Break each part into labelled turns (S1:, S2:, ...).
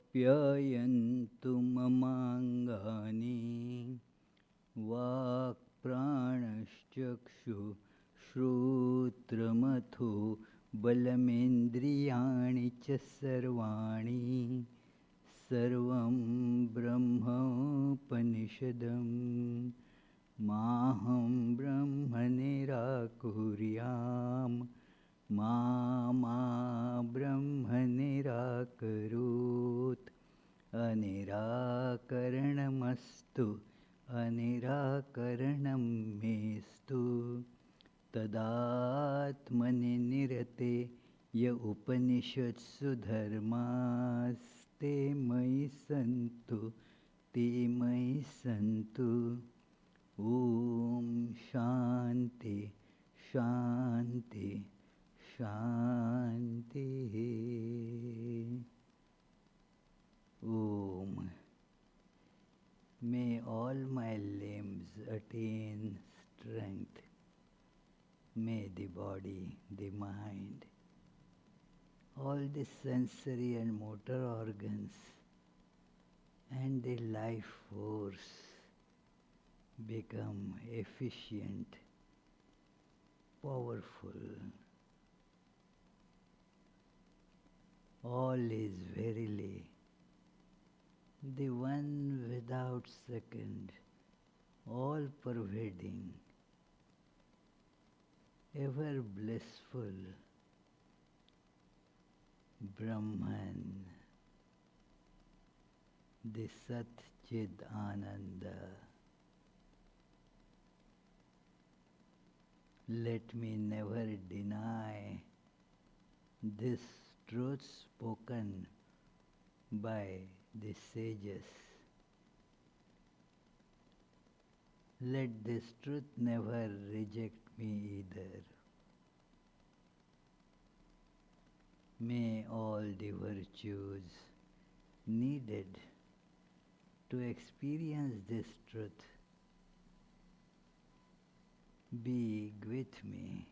S1: आप्यायन्तु ममाङ्गानि वाक्प्राणश्चक्षुश्रोत्रमथो बलमिन्द्रियाणि च सर्वाणि सर्वं ब्रह्मोपनिषदं माहं ब्रह्म निराकुर्याम् मा ब्रह्म निराकरोत् अनिराकरणमस्तु अनिराकरणं मेस्तु तदात्मनि निरते य उपनिषत्सु धर्मास्ते मयि सन्तु ते मयि सन्तु ॐ शान्ति शान्ति Shanti. Om. May all my limbs attain strength. May the body, the mind, all the sensory and motor organs and the life force become efficient, powerful. All is verily the one without second, all-pervading, ever blissful Brahman, the Sat-Chid Ananda. Let me never deny this truth spoken by the sages. Let this truth never reject me either. May all the virtues needed to experience this truth be with me.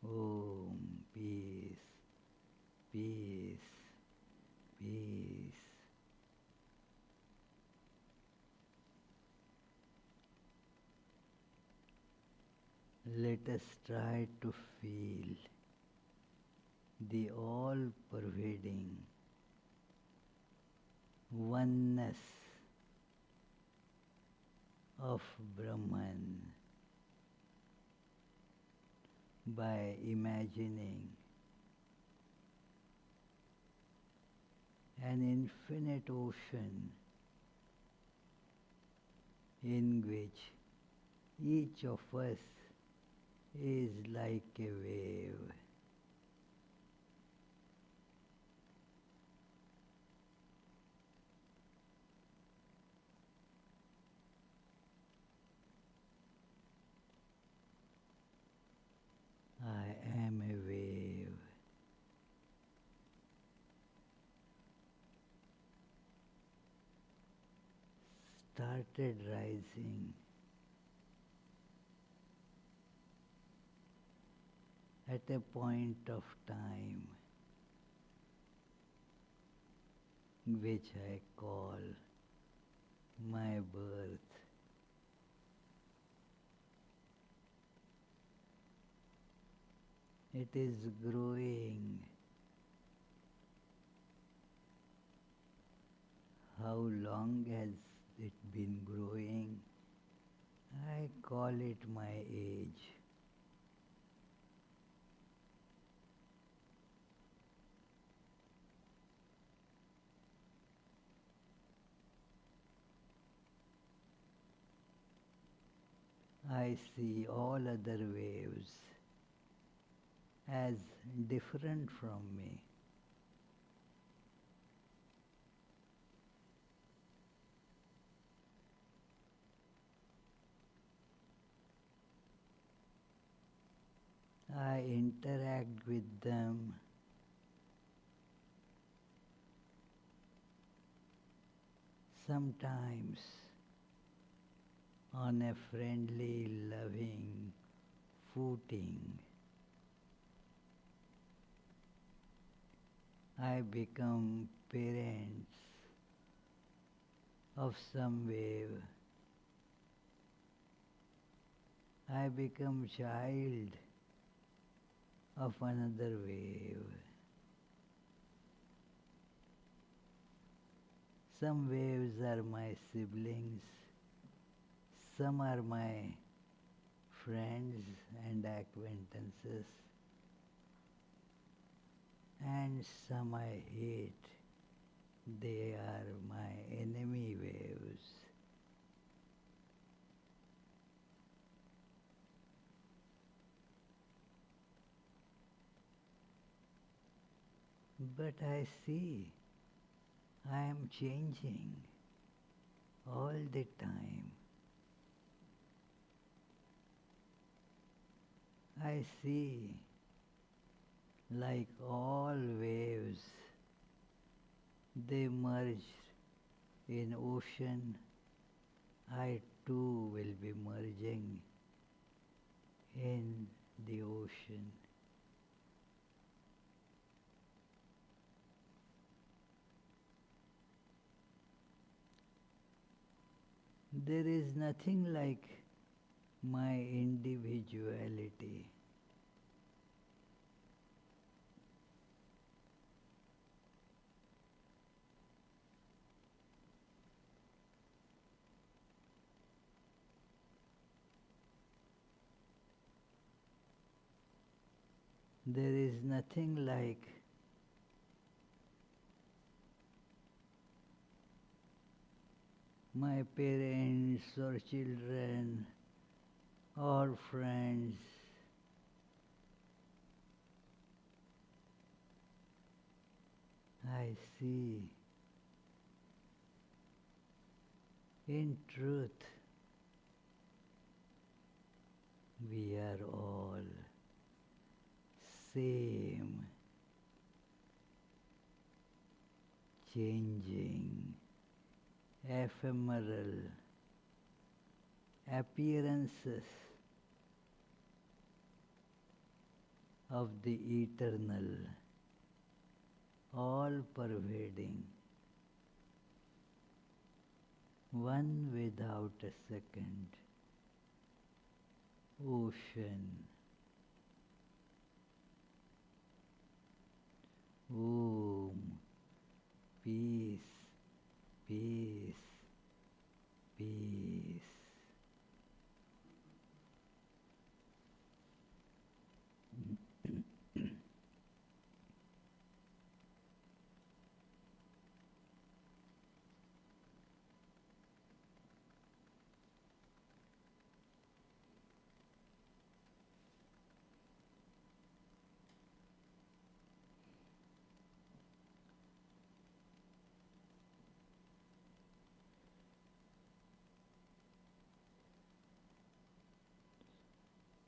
S1: Om, peace. Peace, peace. Let us try to feel the all-pervading oneness of Brahman by imagining an infinite ocean in which each of us is like a wave. I am a wave. Started rising at a point of time which I call my birth. It is growing. How long has it been growing? I call it my age. I see all other waves as different from me. I interact with them sometimes on a friendly, loving footing. I become parents of some wave. I become child of another wave. Some waves are my siblings, some are my friends and acquaintances, and some I hate. They are my enemy waves. But I see I am changing all the time. I see, like all waves, they merge in ocean. I too will be merging in the ocean. There is nothing like my individuality. There is nothing like my parents or children or friends. I see. In truth, we are all same, changing, ephemeral appearances of the eternal, all pervading, one without a second, ocean. Om, peace, peace, peace.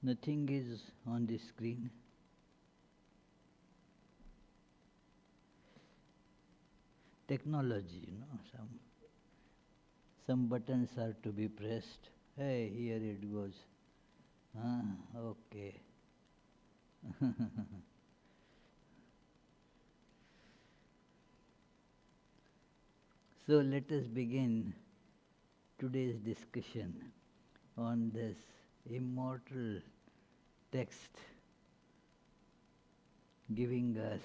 S1: Nothing is on the screen. Technology, some buttons are to be pressed. Hey, here it goes. Okay. So let us begin today's discussion on this immortal text giving us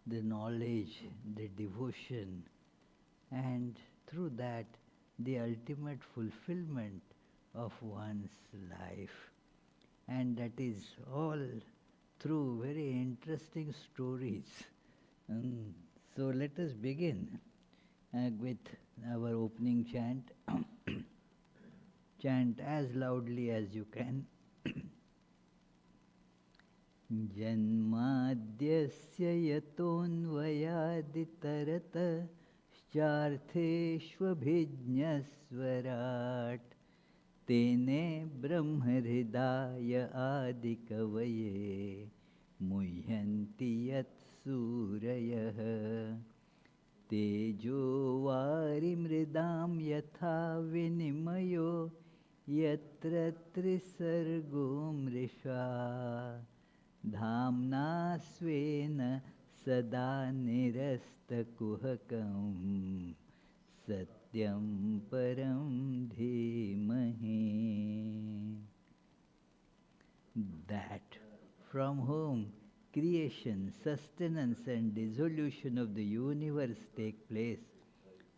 S1: the knowledge, the devotion, and through that the ultimate fulfillment of one's life. And that is all through very interesting stories. So let us begin with our opening chant. Chant as loudly as you can. Janmadhyasya yatonvayaditarata tene brahmhridaya adikavaye muhyanti yat surayah tejo varimridam yatha vinimayo yatra trisargo mrisha dhamna svena sada nirasta kuhakam satyam param dhimahi. That from whom creation, sustenance and dissolution of the universe take place,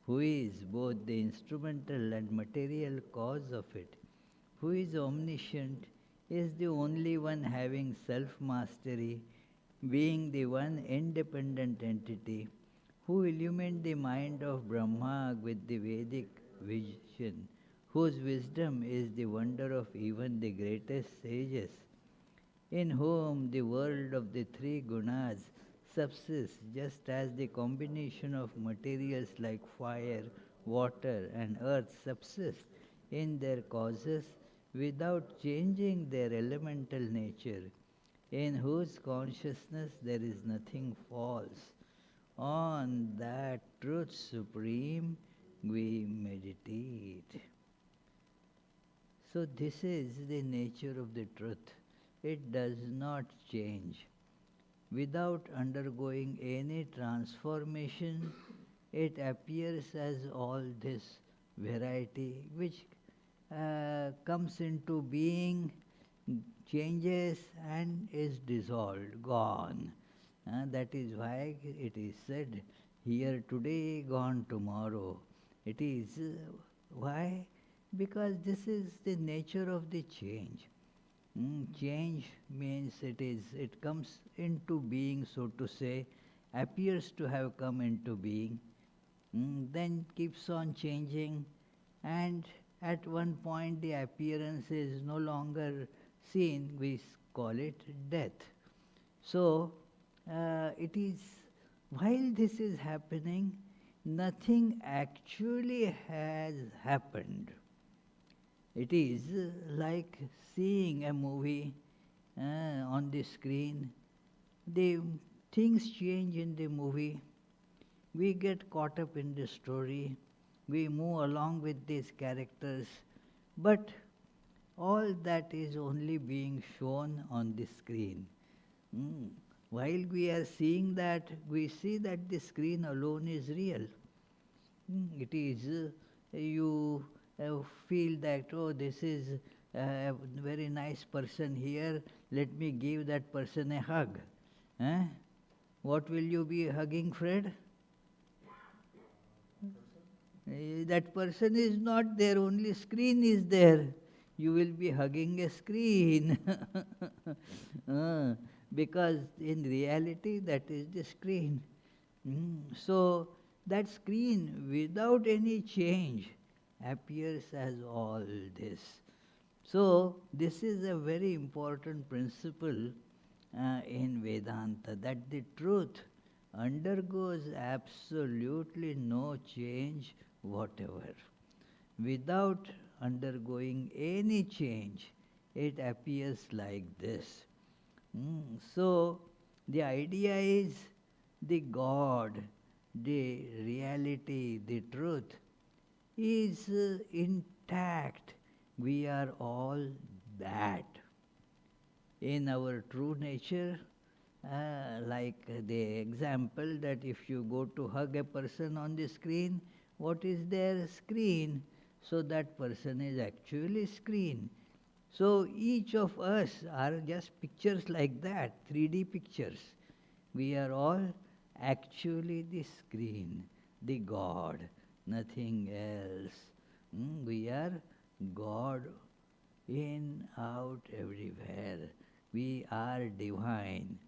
S1: who is both the instrumental and material cause of it, who is omniscient, is the only one having self-mastery, being the one independent entity, who illumined the mind of Brahma with the Vedic vision, whose wisdom is the wonder of even the greatest sages, in whom the world of the three gunas subsists just as the combination of materials like fire, water and earth subsist in their causes without changing their elemental nature, in whose consciousness there is nothing false. On that truth supreme we meditate. So this is the nature of the truth. It does not change. Without undergoing any transformation, it appears as all this variety which comes into being, changes and is dissolved, gone. That is why it is said, here today, gone tomorrow. It is why? Because this is the nature of the change. Change means it comes into being, so to say, appears to have come into being, then keeps on changing, and at one point the appearance is no longer seen, we call it death. So, it is, while this is happening, nothing actually has happened. It is like seeing a movie on the screen. The things change in the movie. We get caught up in the story. We move along with these characters. But all that is only being shown on the screen. While we are seeing that, we see that the screen alone is real. It is, you feel that, oh, this is a very nice person here, let me give that person a hug. What will you be hugging, Fred? That person is not there, only screen is there. You will be hugging a screen. Because in reality, that is the screen. So, that screen, without any change, appears as all this. So, this is a very important principle in Vedanta, that the truth undergoes absolutely no change whatever. Without undergoing any change, it appears like this. So, the idea is the God, the reality, the truth is intact. We are all that. In our true nature, like the example that if you go to hug a person on the screen, what is their screen? So that person is actually screen. So each of us are just pictures like that, 3D pictures. We are all actually the screen, the God, nothing else. We are God in, out, everywhere. We are divine.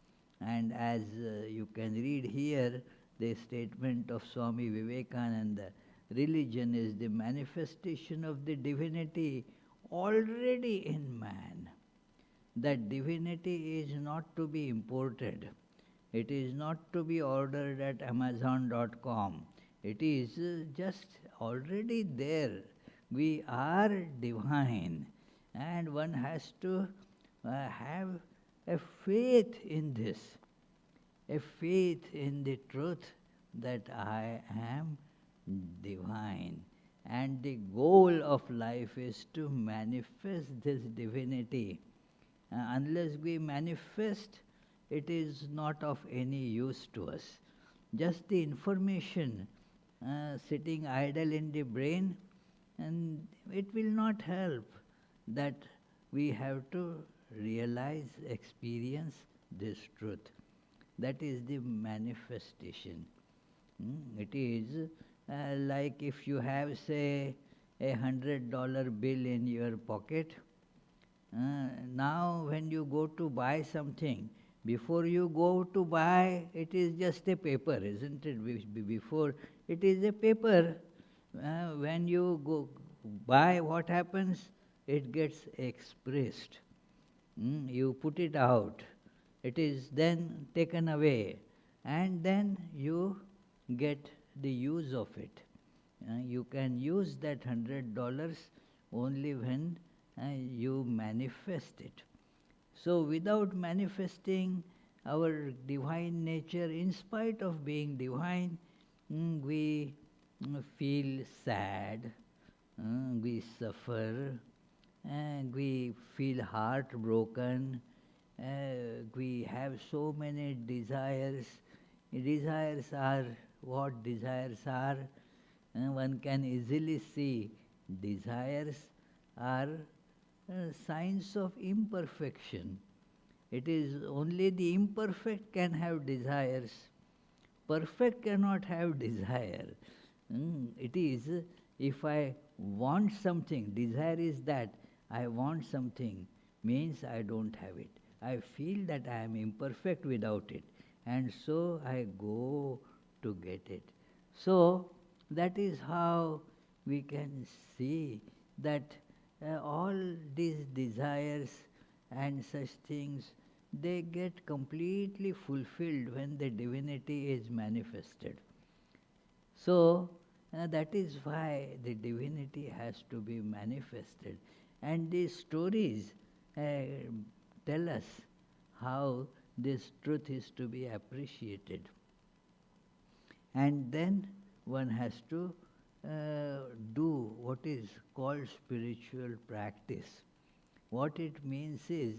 S1: And as you can read here, the statement of Swami Vivekananda, religion is the manifestation of the divinity already in man. That divinity is not to be imported. It is not to be ordered at Amazon.com. It is just already there. We are divine. And one has to have a faith in this, a faith in the truth that I am divine. And the goal of life is to manifest this divinity. Unless we manifest, it is not of any use to us. Just the information sitting idle in the brain, and it will not help. That we have to realize, experience this truth. That is the manifestation. It is like if you have, say, $100 bill in your pocket. Now when you go to buy something, before you go to buy, it is just a paper, isn't it? Before, it is a paper. When you go buy, what happens? It gets expressed. You put it out. It is then taken away. And then you get the use of it. You can use that $100 only when you manifest it. So without manifesting our divine nature, in spite of being divine, we feel sad, we suffer, we feel heartbroken, we have so many desires. Desires are what desires are. One can easily see desires are signs of imperfection. It is only the imperfect can have desires. Perfect cannot have desire. It is, if I want something, desire is that I want something, means I don't have it. I feel that I am imperfect without it, and so I go to get it. So that is how we can see that all these desires and such things, they get completely fulfilled when the divinity is manifested. So that is why the divinity has to be manifested. And these stories tell us how this truth is to be appreciated. And then one has to do what is called spiritual practice. What it means is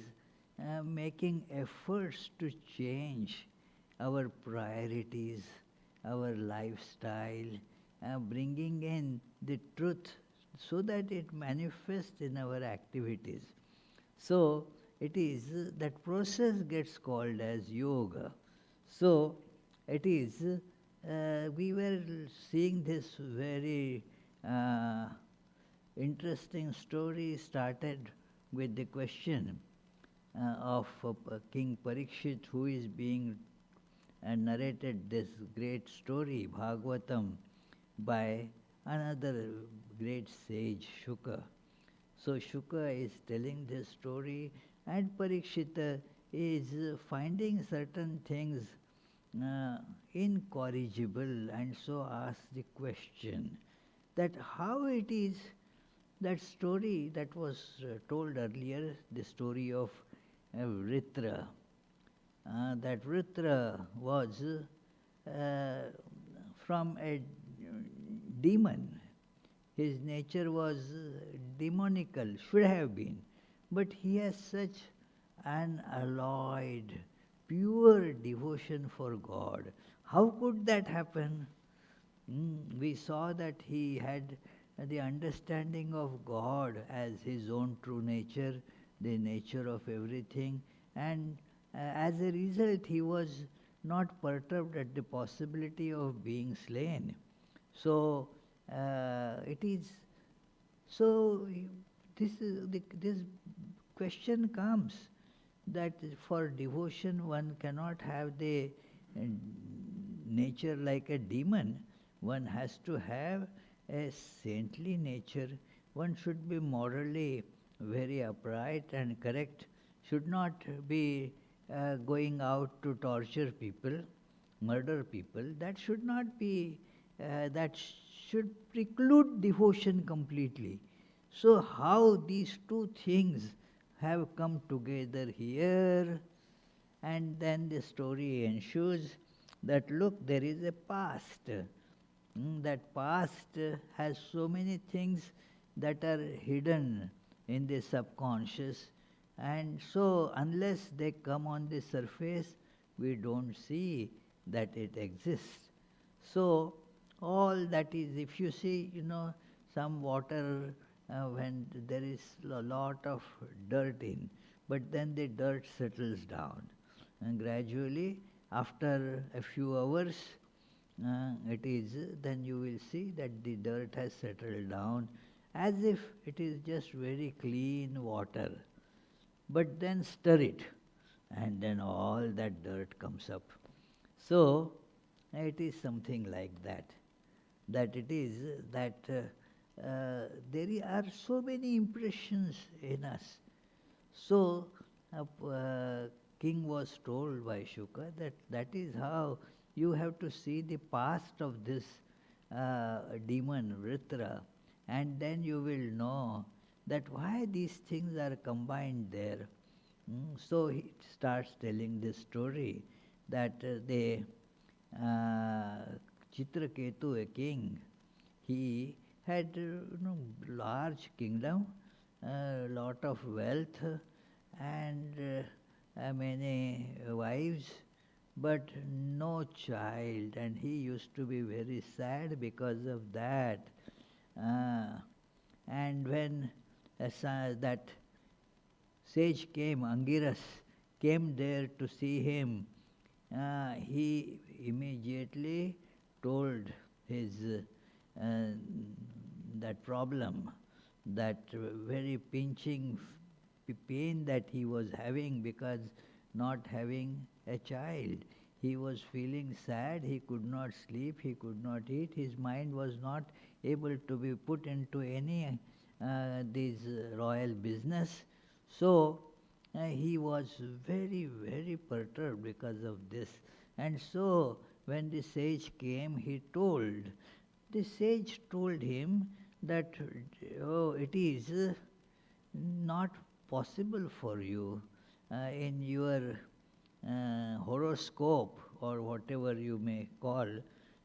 S1: making efforts to change our priorities, our lifestyle, bringing in the truth so that it manifests in our activities. So it is, that process gets called as yoga. So it is, we were seeing this very interesting story started with the question of King Parikshit, who is being narrated this great story, Bhagavatam, by another great sage, Shuka. So Shuka is telling this story, and Parikshita is finding certain things incorrigible, and so asks the question that how it is, that story that was told earlier, the story of Vritra, that Vritra was from a demon. His nature was demonical, should have been, but he has such an alloyed, pure devotion for God. How could that happen? We saw that he had the understanding of God as his own true nature, the nature of everything, and as a result he was not perturbed at the possibility of being slain. So it is, so this question comes that for devotion one cannot have the nature like a demon. One has to have a saintly nature. One should be morally very upright and correct, should not be going out to torture people, murder people. That should not be, that should preclude devotion completely. So how these two things have come together here? And then the story ensues that look, there is a past. That past has so many things that are hidden in the subconscious, And so unless they come on the surface, we don't see that it exists. So all that is, if you see, some water when there is a lot of dirt in, but then the dirt settles down. And gradually, after a few hours, then you will see that the dirt has settled down as if it is just very clean water. But then stir it, and then all that dirt comes up. So, it is something like that. That it is that there are so many impressions in us. So, king was told by Shuka that that is how you have to see the past of this demon, Vritra, and then you will know that why these things are combined there. So he starts telling this story that the Chitraketu, a king, he had large kingdom, a lot of wealth, and many wives, but no child, and he used to be very sad because of that. And when that sage came, Angiras, came there to see him, he immediately told his that problem, that very pinching pain that he was having because not having a child. He was feeling sad, he could not sleep, he could not eat, his mind was not able to be put into any this royal business. So he was very, very perturbed because of this. And so when the sage came, the sage told him that, oh, it is not possible for you in your horoscope or whatever you may call,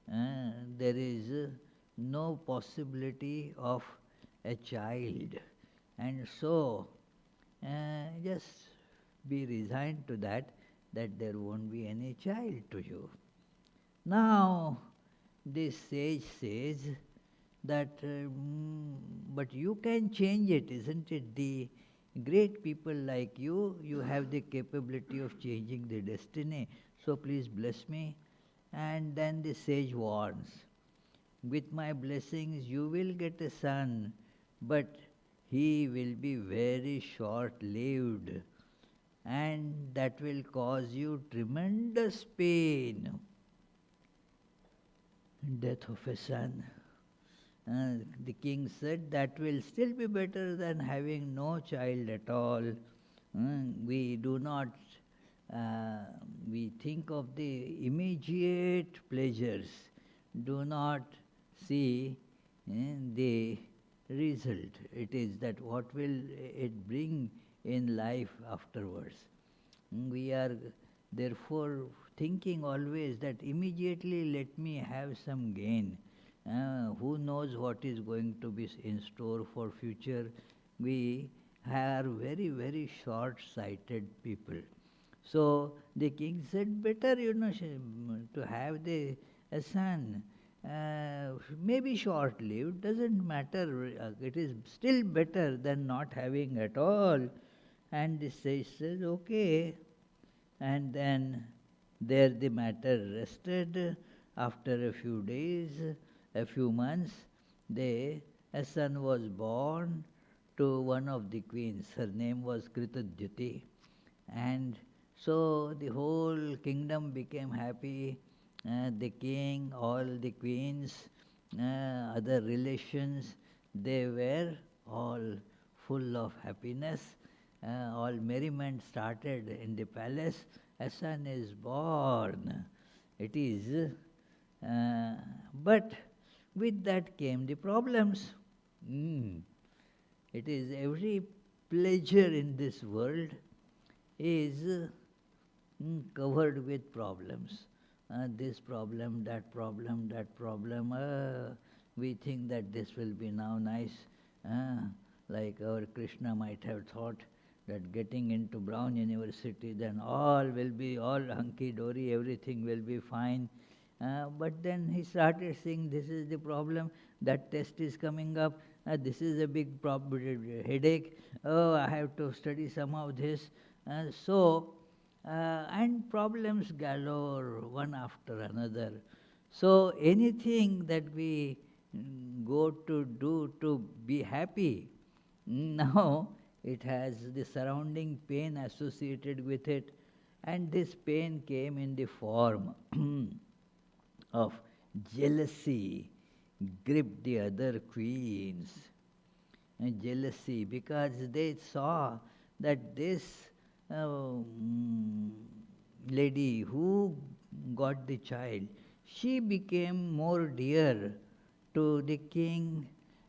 S1: there is no possibility of a child. And so just be resigned to that there won't be any child to you. Now, this sage says that, but you can change it, isn't it? The great people like you have the capability of changing the destiny, so please bless me. And then the sage warns, with my blessings you will get a son, but he will be very short-lived, and that will cause you tremendous pain. Death of a son. The king said that will still be better than having no child at all. We do not, we think of the immediate pleasures, do not see the result. It is that what will it bring in life afterwards. We are therefore thinking always that immediately let me have some gain. Who knows what is going to be in store for future. We are very, very short-sighted people. So the king said, better, to have a son. Maybe short-lived, doesn't matter. It is still better than not having at all. And the sage says, okay. And then there the matter rested. After a few days, a few months, a son was born to one of the queens. Her name was Kritadhyuti. And so the whole kingdom became happy. The king, all the queens, other relations, they were all full of happiness. All merriment started in the palace. A son is born. It is, but with that came the problems. It is every pleasure in this world is covered with problems. This problem, that problem, that problem. We think that this will be now nice. Like our Krishna might have thought that getting into Brown University, then all will be all hunky-dory, everything will be fine. But then he started saying, this is the problem, that test is coming up, this is a big headache, oh, I have to study somehow this. And problems galore, one after another. So anything that we go to do to be happy, now it has the surrounding pain associated with it, and this pain came in the form of jealousy, gripped the other queens. And jealousy, because they saw that this lady who got the child, she became more dear to the king,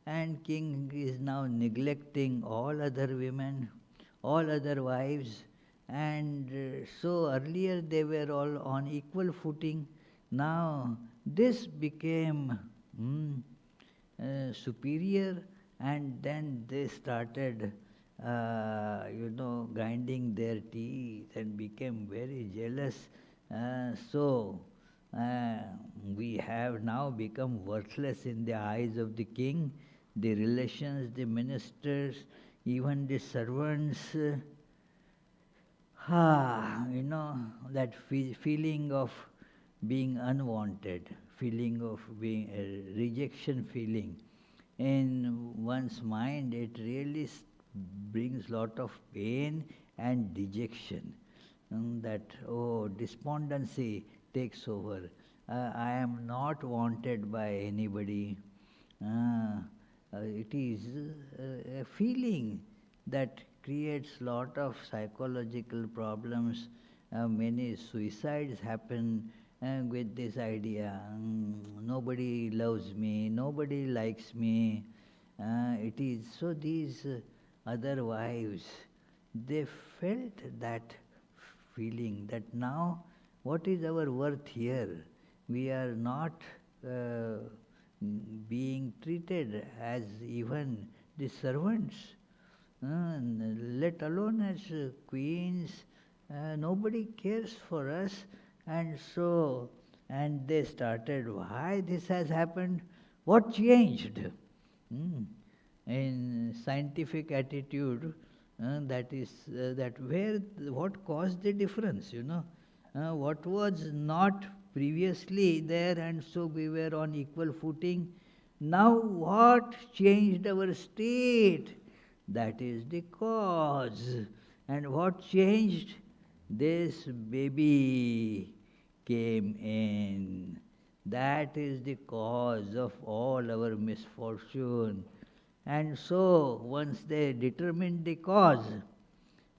S1: and king is now neglecting all other women, all other wives, and so earlier they were all on equal footing. Now this became superior, and then they started grinding their teeth and became very jealous. We have now become worthless in the eyes of the king, the relations, the ministers, even the servants. That feeling of being unwanted, feeling of being a rejection feeling in one's mind, it really brings lot of pain and dejection. Despondency takes over. I am not wanted by anybody. It is a feeling that creates lot of psychological problems. Many suicides happen with this idea. Nobody loves me, nobody likes me. It is so these other wives, they felt that feeling that now what is our worth here? We are not being treated as even the servants, let alone as queens. Nobody cares for us. And they started, why this has happened? What changed? In scientific attitude, what caused the difference, what was not previously there, and so we were on equal footing. Now what changed our state? That is the cause. And what changed? This baby came in. That is the cause of all our misfortune. And so, once they determined the cause,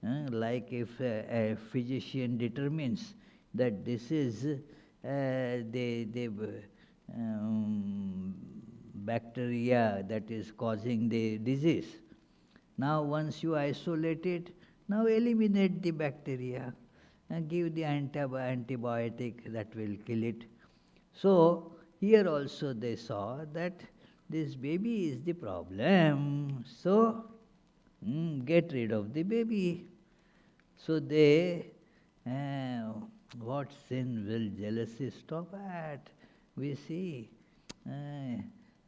S1: like if a physician determines that this is the bacteria that is causing the disease. Now once you isolate it, now eliminate the bacteria and give the antibiotic that will kill it. So here also they saw that this baby is the problem, so get rid of the baby. So they, what sin will jealousy stop at? We see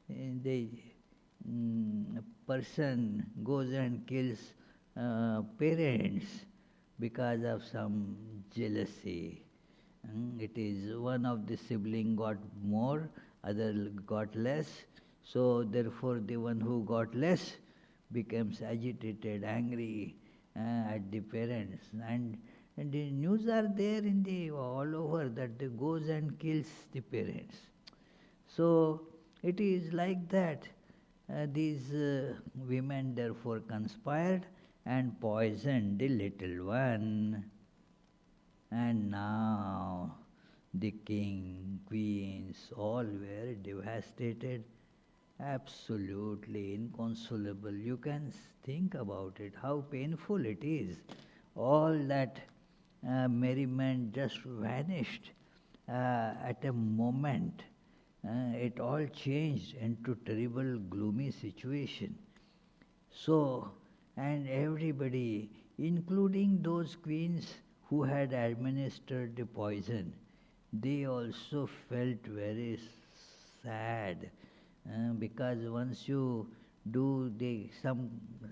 S1: the person goes and kills parents because of some jealousy. It is one of the sibling got more, other got less. So therefore the one who got less becomes agitated, angry at the parents. And the news are there in the all over that they goes and kills the parents. So it is like that. These women therefore conspired and poisoned the little one. And now the king, queens, all were devastated, absolutely inconsolable. You can think about it, how painful it is. All that merriment just vanished at a moment. It all changed into terrible, gloomy situation. So, and everybody including those queens who had administered the poison. They also felt very sad because once you do some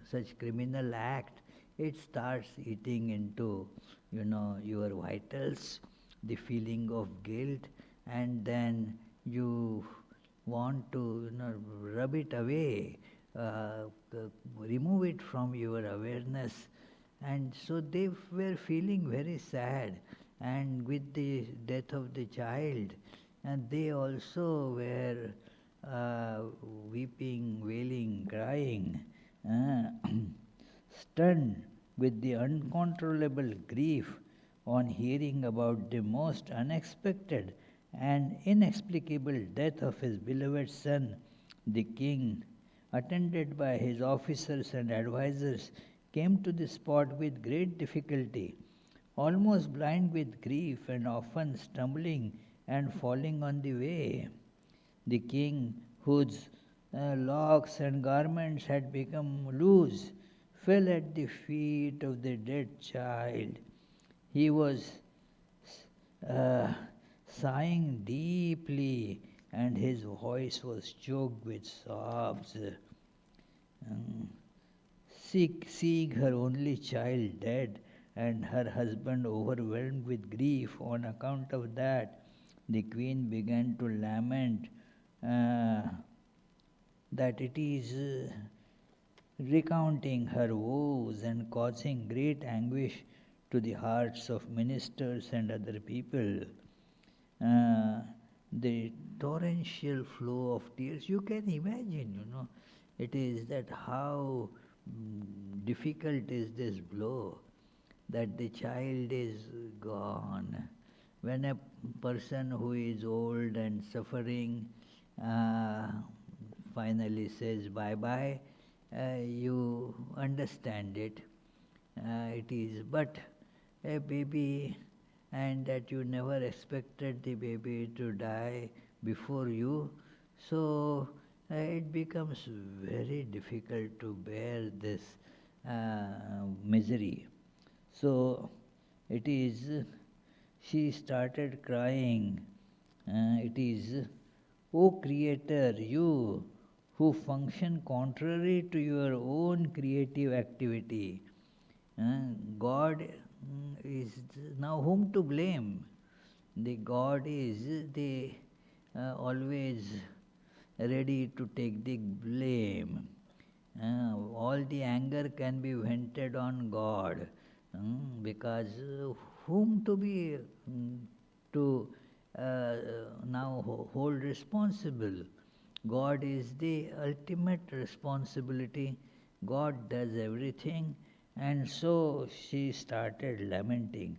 S1: such criminal act, it starts eating into your vitals, the feeling of guilt, and then you want to rub it away, remove it from your awareness. And so they were feeling very sad. And with the death of the child, and they also were weeping, wailing, crying, uh, stunned with the uncontrollable grief on hearing about the most unexpected and inexplicable death of his beloved son. The king, attended by his officers and advisers, came to the spot with great difficulty, almost blind with grief and often stumbling and falling on the way. The king, whose locks and garments had become loose, fell at the feet of the dead child. He was uh, sighing deeply, and his voice was choked with sobs. Seeing her only child dead and her husband overwhelmed with grief on account of that, the queen began to lament that it is recounting her woes and causing great anguish to the hearts of ministers and other people. The torrential flow of tears, you can imagine, it is that how difficult is this blow, that the child is gone. When a person who is old and suffering finally says bye-bye, you understand it. It is but a baby, and that you never expected the baby to die before you. So it becomes very difficult to bear this misery. So it is, she started crying. It is, O Creator, you who function contrary to your own creative activity. God is now whom to blame? The God is the always ready to take the blame. All the anger can be vented on God, because whom to be to now hold responsible? God is the ultimate responsibility. God does everything. And so she started lamenting.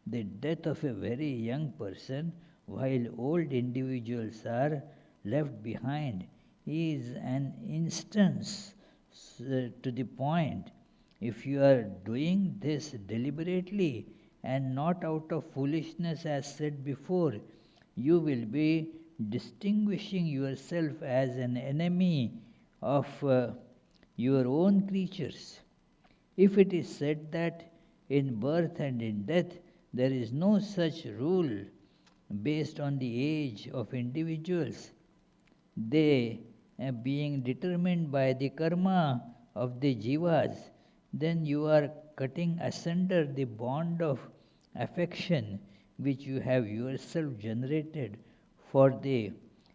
S1: The death of a very young person, while old individuals are left behind, is an instance to the point. If you are doing this deliberately and not out of foolishness as said before, you will be distinguishing yourself as an enemy of your own creatures. If it is said that in birth and in death there is no such rule based on the age of individuals, they being determined by the karma of the jivas, then you are cutting asunder the bond of affection which you have yourself generated for the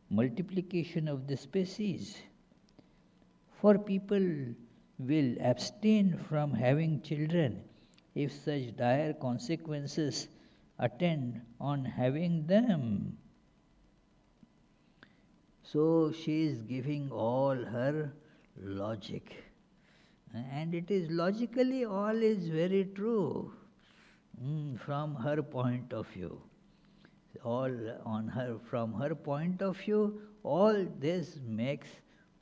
S1: multiplication of the species. For people will abstain from having children if such dire consequences attend on having them. So she is giving all her logic. And it is logically all is very true from her point of view. From her point of view, all this makes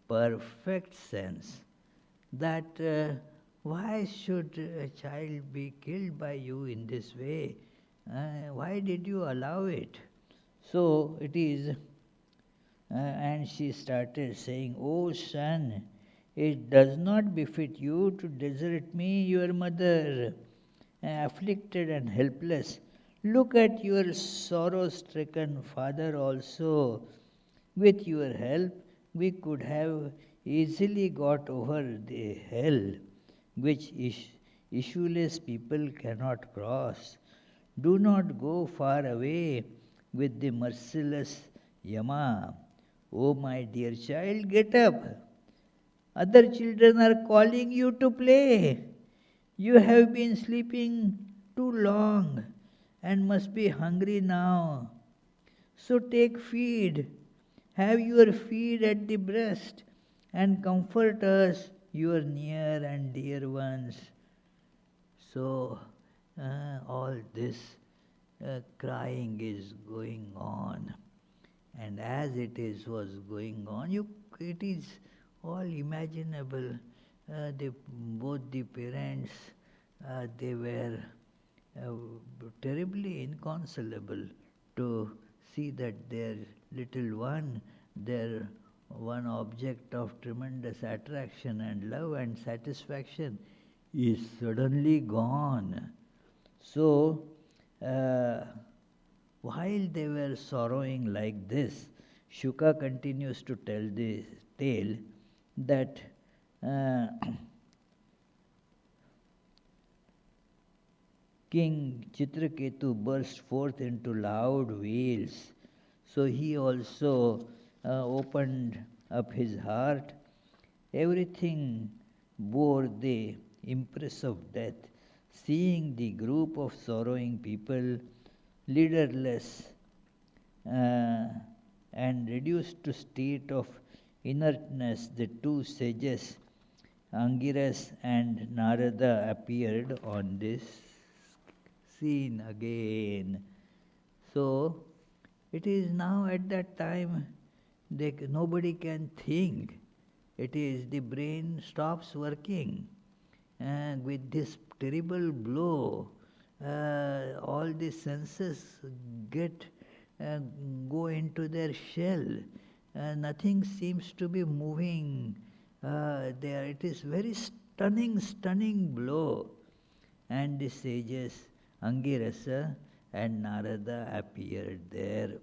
S1: perfect sense. That why should a child be killed by you in this way? Why did you allow it? So it is, and she started saying, "Oh son, It does not befit you to desert me, your mother, afflicted and helpless. Look at your sorrow-stricken father also. With your help, we could have easily got over the hell which issueless people cannot cross. Do not go far away with the merciless Yama. Oh, my dear child, get up. Other children are calling you to play. You have been sleeping too long and must be hungry now. So take feed. Have your feed at the breast and comfort us, your near and dear ones. So all this crying is going on. And as was going on, it is all imaginable. Both the parents, they were terribly inconsolable to see that their little one, their one object of tremendous attraction and love and satisfaction, is suddenly gone. So, while they were sorrowing like this, Shuka continues to tell the tale that King Chitraketu burst forth into loud wails. So he also opened up his heart. Everything bore the impress of death. Seeing the group of sorrowing people, leaderless and reduced to state of inertness, the two sages, Angiras and Narada, appeared on this scene again. So, it is now at that time nobody can think. It is the brain stops working. And with this terrible blow, all the senses go into their shell. Nothing seems to be moving there. It is very stunning blow. And the sages Angirasa and Narada appeared there.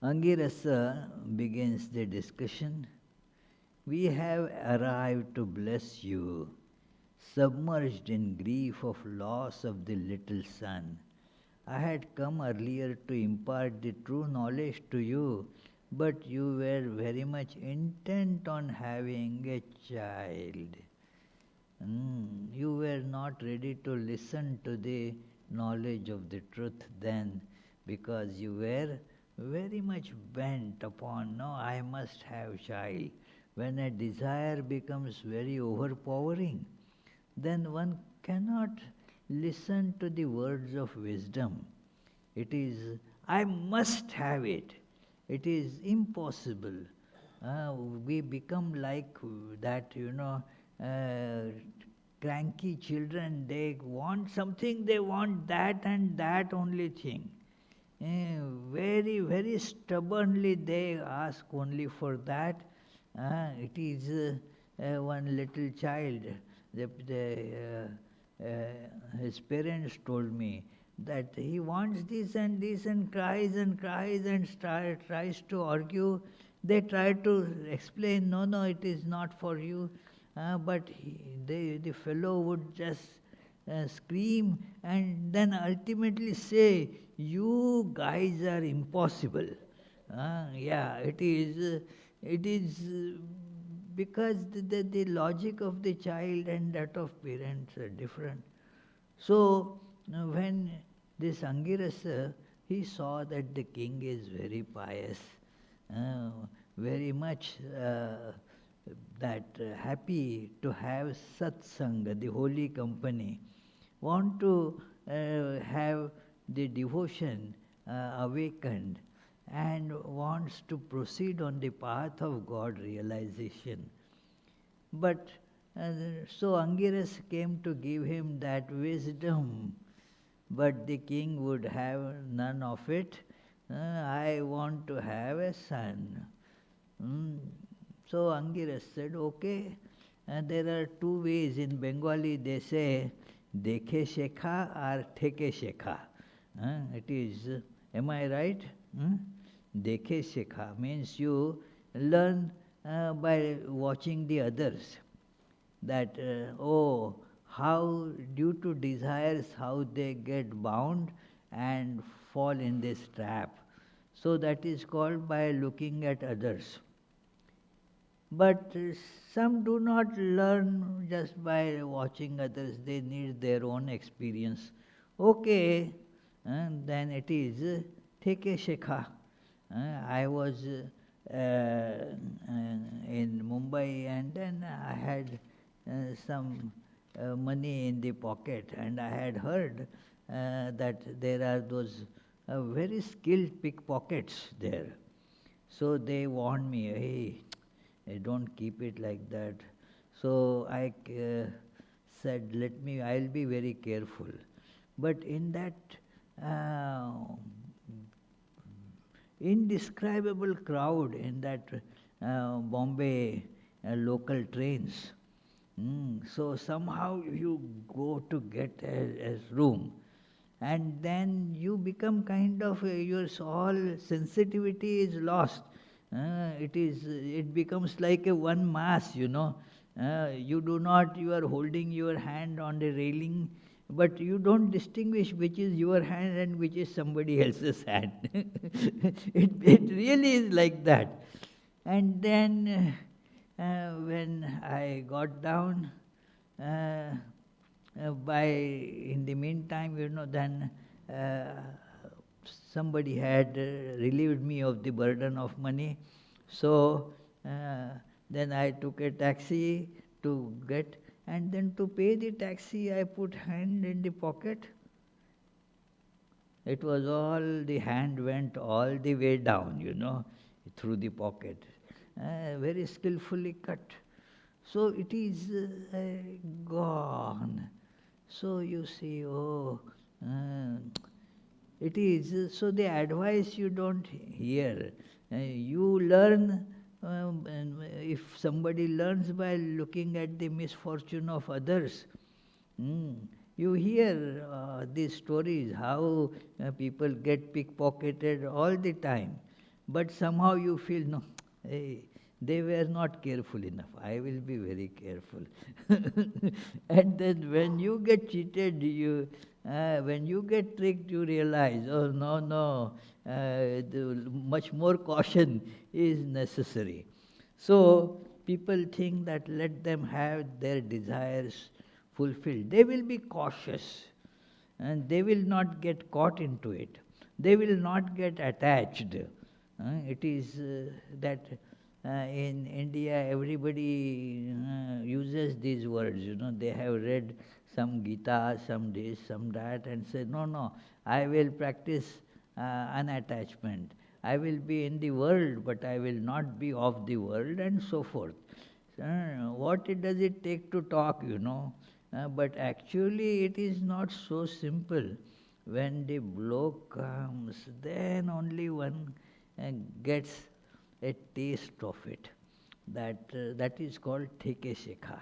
S1: Angirasa begins the discussion. We have arrived to bless you, submerged in grief of loss of the little son. I had come earlier to impart the true knowledge to you, but you were very much intent on having a child. You were not ready to listen to the knowledge of the truth then, because you were very much bent upon, no, I must have child. When a desire becomes very overpowering, then one cannot listen to the words of wisdom. It is, I must have it. It is impossible. We become like that, cranky children. They want something, they want that and that only thing. Very stubbornly they ask only for that. It is one little child. His parents told me that he wants this and cries and tries to argue. They try to explain, no, it is not for you. But the fellow would just scream and then ultimately say, you guys are impossible. It is because the logic of the child and that of parents are different. So when this Angirasa, he saw that the king is very pious, very much happy to have satsanga, the holy company, want to have the devotion awakened, and wants to proceed on the path of God realization. But so Angiras came to give him that wisdom, but the king would have none of it. I want to have a son. So Angiras said, okay. And there are two ways in Bengali, they say, dekhe shekha or theke shekha. It is, am I right? Dekhe shekha means you learn by watching the others. That, how due to desires, how they get bound and fall in this trap. So that is called by looking at others. But some do not learn just by watching others, they need their own experience. Okay, then it is Theke Shekha. I was in Mumbai, and then I had some money in the pocket, and I had heard that there are those very skilled pickpockets there. So they warned me, hey, don't keep it like that. So I said, I'll be very careful. But in that indescribable crowd, in that Bombay local trains, so somehow you go to get a room, and then you become kind of, your all sensitivity is lost. It becomes like a one mass, you know. You are holding your hand on the railing, but you don't distinguish which is your hand and which is somebody else's hand. It really is like that. And then when I got down, in the meantime, then somebody had relieved me of the burden of money. So then I took a taxi to get, and then to pay the taxi, I put hand in the pocket. It was all, the hand went all the way down, through the pocket. Very skillfully cut. So it is gone. So you see, it is, so the advice you don't hear. You learn, if somebody learns by looking at the misfortune of others, you hear these stories, how people get pickpocketed all the time. But somehow you feel, no, hey, they were not careful enough. I will be very careful. And then when you get cheated, when you get tricked, you realize, oh no, much more caution is necessary. So people think that let them have their desires fulfilled. They will be cautious, and they will not get caught into it. They will not get attached. It is that in India everybody uses these words, they have read some Gita, some this, some that, and say, no, I will practice unattachment. I will be in the world, but I will not be of the world, and so forth. What does it take to talk, but actually it is not so simple. When the blow comes, then only one gets a taste of it. That is called Theke Shekha.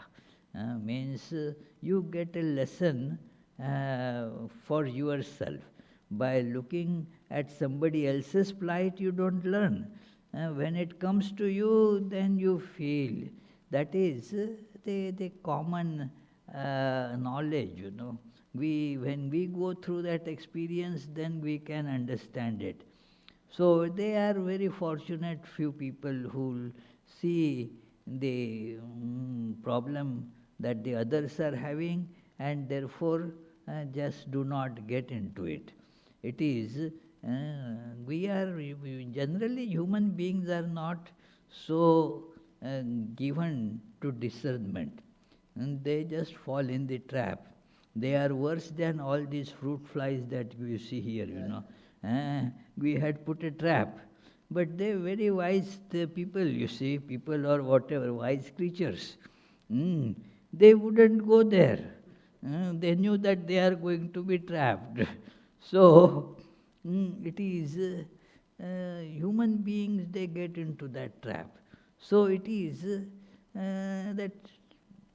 S1: Means you get a lesson for yourself. By looking at somebody else's plight, you don't learn. When it comes to you, then you feel. That is the common knowledge, When we go through that experience, then we can understand it. So they are very fortunate few people who see the problem that the others are having, and therefore just do not get into it. It is, generally human beings are not so given to discernment, and they just fall in the trap. They are worse than all these fruit flies that you see here, We had put a trap. But they very wise people, people or whatever, wise creatures. They wouldn't go there. They knew that they are going to be trapped. So, it is human beings, they get into that trap. So it is that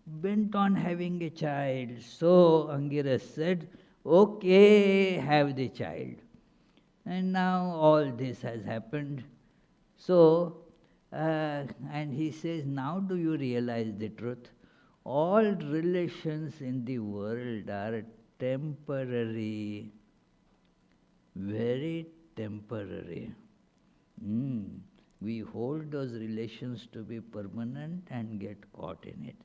S1: bent on having a child. So Angiras said, okay, have the child. And now all this has happened. So, and he says, now do you realize the truth? All relations in the world are temporary, very temporary. Mm. We hold those relations to be permanent and get caught in it.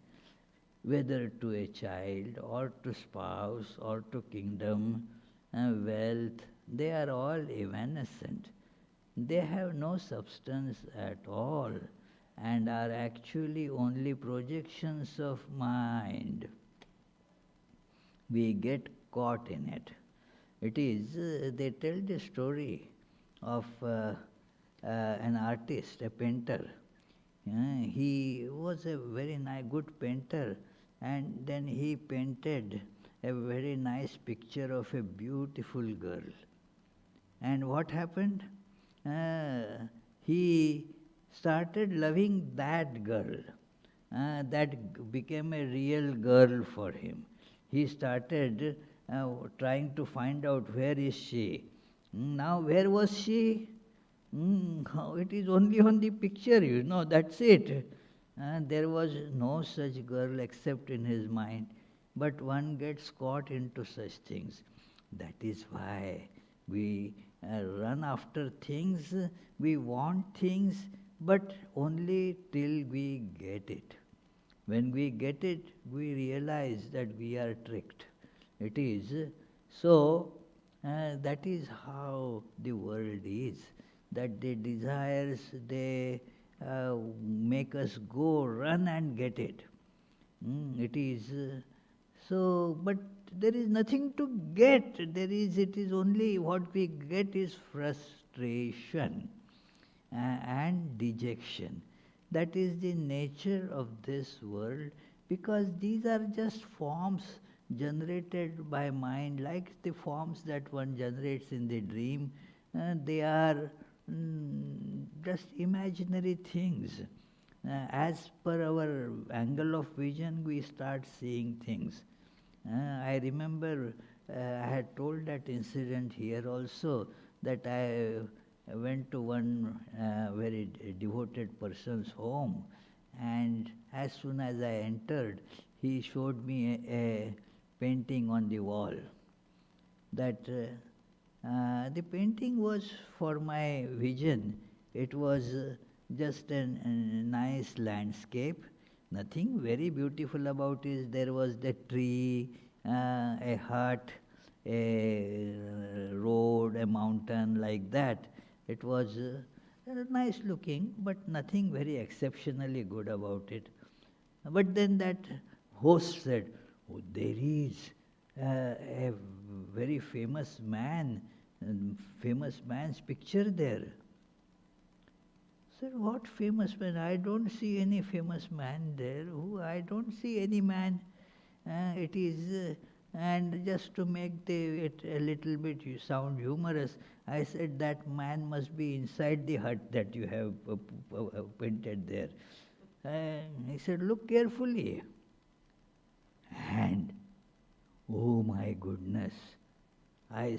S1: Whether to a child or to spouse or to kingdom, wealth, they are all evanescent. They have no substance at all and are actually only projections of mind. We get caught in it. It is, they tell the story of an artist, a painter. He was a very nice, good painter, and then he painted a very nice picture of a beautiful girl. And what happened? He started loving that girl. That became a real girl for him. He started trying to find out where is she. Now, where was she? It is only on the picture, that's it. There was no such girl except in his mind. But one gets caught into such things. That is why we run after things, we want things, but only till we get it. When we get it, we realize that we are tricked. It is so. That is how the world is. That the desires, they make us go, run and get it. It is so, but there is nothing to get. It is only what we get is frustration and dejection. That is the nature of this world, because these are just forms generated by mind, like the forms that one generates in the dream. They are just imaginary things. As per our angle of vision, we start seeing things. I remember I had told that incident here also, that I went to one very devoted person's home, and as soon as I entered, he showed me a painting on the wall. That the painting was for my vision. It was just a nice landscape. Nothing very beautiful about it. There was the tree, a hut, a road, a mountain, like that. It was nice looking, but nothing very exceptionally good about it. But then that host said, oh, there is a very famous man's picture there. Sir, what famous man? I don't see any famous man there. I don't see any man. It is, and just to make it a little bit sound humorous, I said that man must be inside the hut that you have painted there. He said, look carefully. And, oh my goodness, I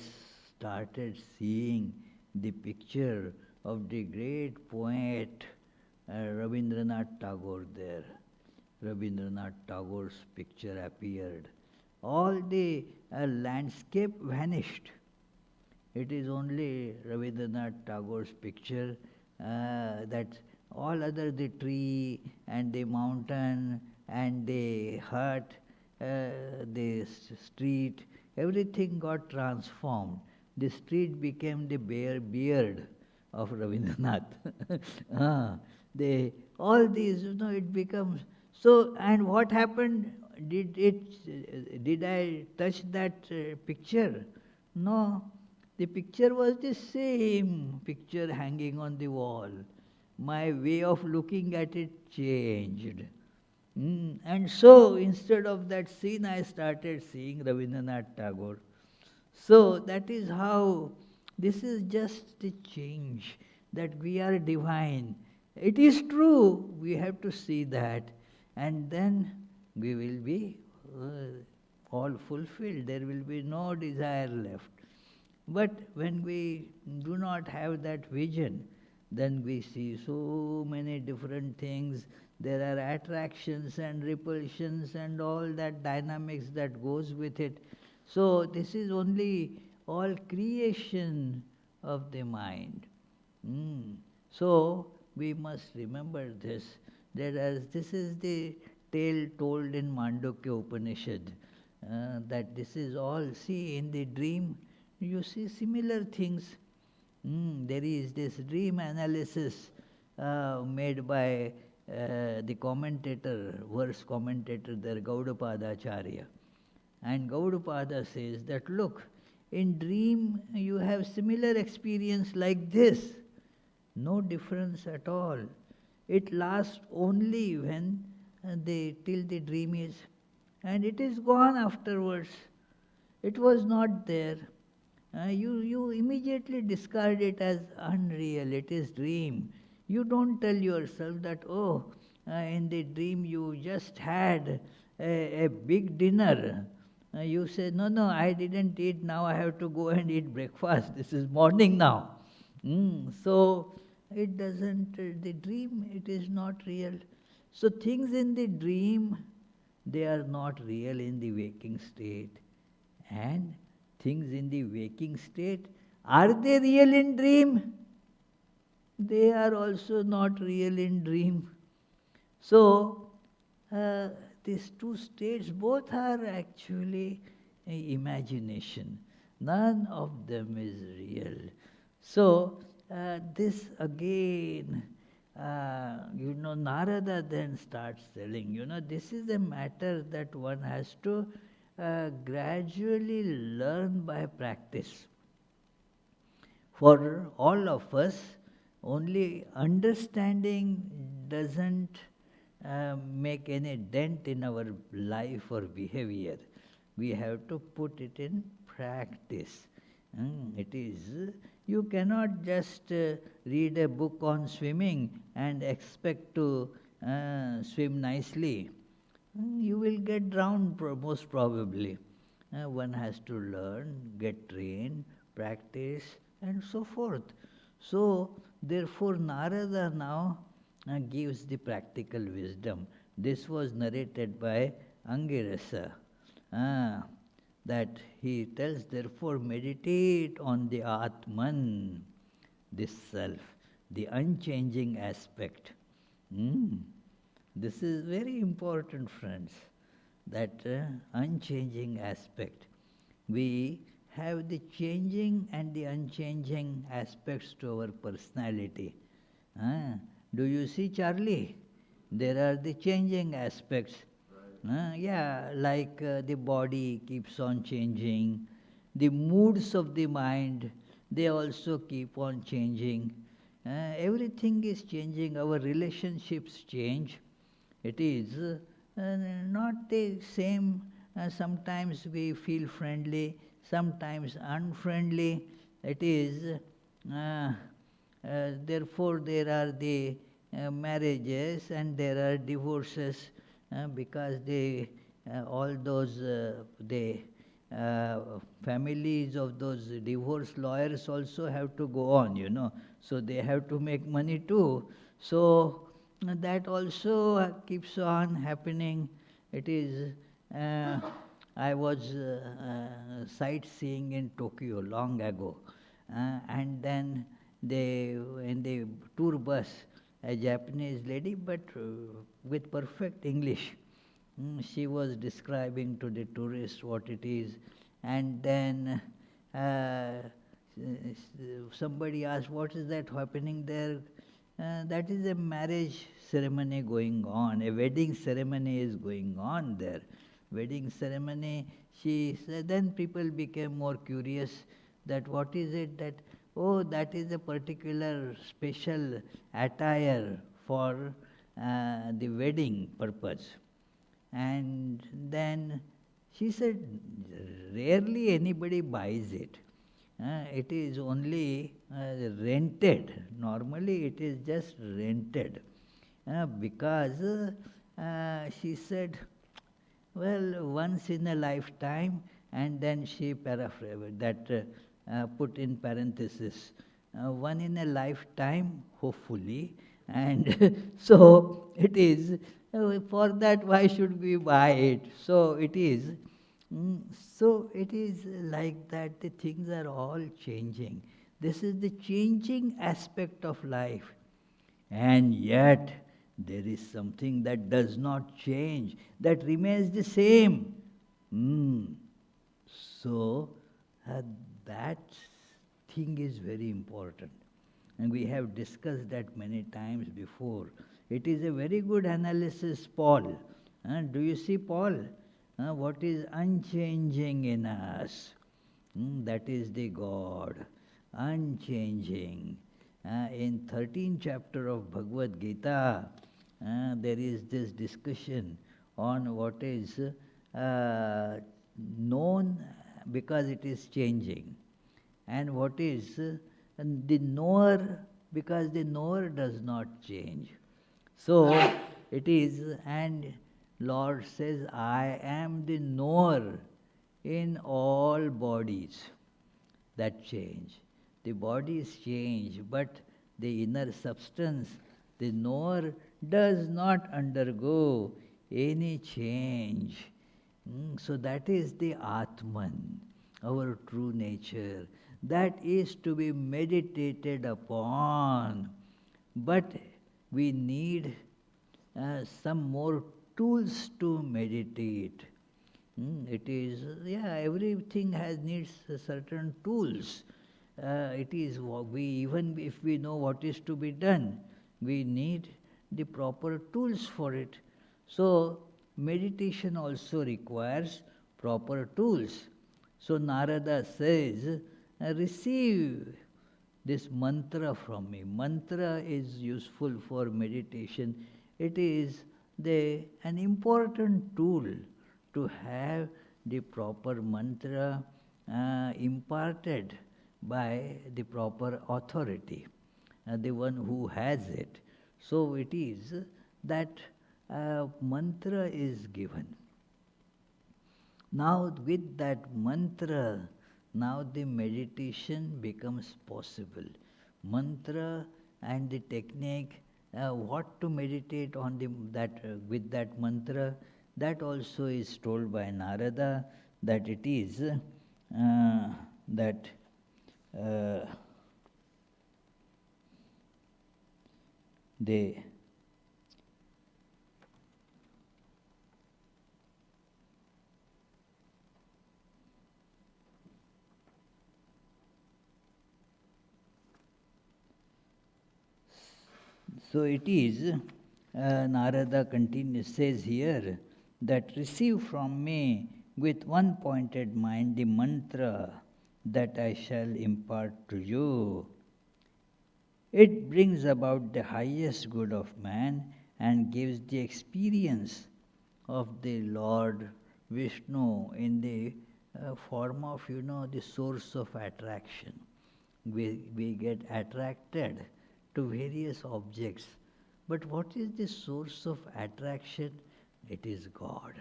S1: started seeing the picture of the great poet Rabindranath Tagore there. Rabindranath Tagore's picture appeared. All the landscape vanished. It is only Rabindranath Tagore's picture that all other, the tree and the mountain and the hut, the street, everything got transformed. The street became the beard of Rabindranath. All these, it becomes so. And what happened? Did I touch that picture? No. The picture was the same picture hanging on the wall. My way of looking at it changed. And so, instead of that scene, I started seeing Rabindranath Tagore. So, that is how, this is just the change, that we are divine. It is true, we have to see that, and then we will be all fulfilled. There will be no desire left. But when we do not have that vision, then we see so many different things. There are attractions and repulsions and all that dynamics that goes with it. So this is only all creation of the mind. So we must remember this, that as this is the tale told in Mandukya Upanishad, that this is all, see in the dream, you see similar things. There is this dream analysis made by the commentator, verse commentator there, Gaudapada Acharya. And Gaudapada says that, look, in dream you have similar experience like this. No difference at all. It lasts only when till the dream is, and it is gone afterwards. It was not there. You immediately discard it as unreal, it is dream. You don't tell yourself that, oh, in the dream you just had a big dinner. You say, no, I didn't eat, now I have to go and eat breakfast. This is morning now. So it doesn't, the dream, it is not real. So things in the dream, they are not real in the waking state. And things in the waking state, are they real in dream? They are also not real in dream. So, these two states, both are actually imagination. None of them is real. So, this again, Narada then starts telling, this is a matter that one has to gradually learn by practice. For all of us, only understanding doesn't make any dent in our life or behavior. We have to put it in practice. It is, you cannot just read a book on swimming and expect to swim nicely. You will get drowned most probably. One has to learn, get trained, practice, and so forth. So, therefore, Narada now gives the practical wisdom. This was narrated by Angirasa. That he tells, therefore, meditate on the Atman, this self, the unchanging aspect. This is very important, friends, that unchanging aspect. We have the changing and the unchanging aspects to our personality. Do you see Charlie? There are the changing aspects. Like the body keeps on changing, the moods of the mind, they also keep on changing. Everything is changing, our relationships change. It is not the same. Sometimes we feel friendly, sometimes unfriendly. It is, therefore there are the marriages and there are divorces. Because all those families of those divorce lawyers also have to go on, so they have to make money too. So that also keeps on happening. It is, I was sightseeing in Tokyo long ago, and then in the tour bus, a Japanese lady, but with perfect English. She was describing to the tourists what it is, and then somebody asked, what is that happening there? That is a marriage ceremony going on, a wedding ceremony is going on there. Wedding ceremony, she said, then people became more curious that what is it that, oh, that is a particular special attire for the wedding purpose. And then she said, rarely anybody buys it. It is only rented. Normally it is just rented. Because she said, well, once in a lifetime, and then she paraphrased that, put in parenthesis, one in a lifetime, hopefully, and so it is, for that why should we buy it? So it is, so it is like that, the things are all changing. This is the changing aspect of life. And yet, there is something that does not change, that remains the same. Mm. So, that thing is very important. And we have discussed that many times before. It is a very good analysis, Paul. Do you see, Paul? What is unchanging in us? That is the God, unchanging. In 13th chapter of Bhagavad Gita, there is this discussion on what is known because it is changing, and what is the knower because the knower does not change. So it is, and Lord says, I am the knower in all bodies that change. The bodies change, but the inner substance, the knower, does not undergo any change. So that is the Atman, our true nature. That is to be meditated upon. But we need some more tools to meditate. It is, everything needs certain tools. It is, we, even if we know what is to be done, we need the proper tools for it. So, meditation also requires proper tools. So, Narada says, receive this mantra from me. Mantra is useful for meditation. It is an important tool to have the proper mantra imparted by the proper authority, the one who has it. So it is that mantra is given. Now with that mantra, now the meditation becomes possible. Mantra and the technique, what to meditate on with that mantra, that also is told by Narada, that it is that they so it is, Narada says here, that receive from me with one pointed mind the mantra that I shall impart to you. It brings about the highest good of man and gives the experience of the Lord Vishnu in the form of, the source of attraction. We get attracted to various objects. But what is the source of attraction? It is God.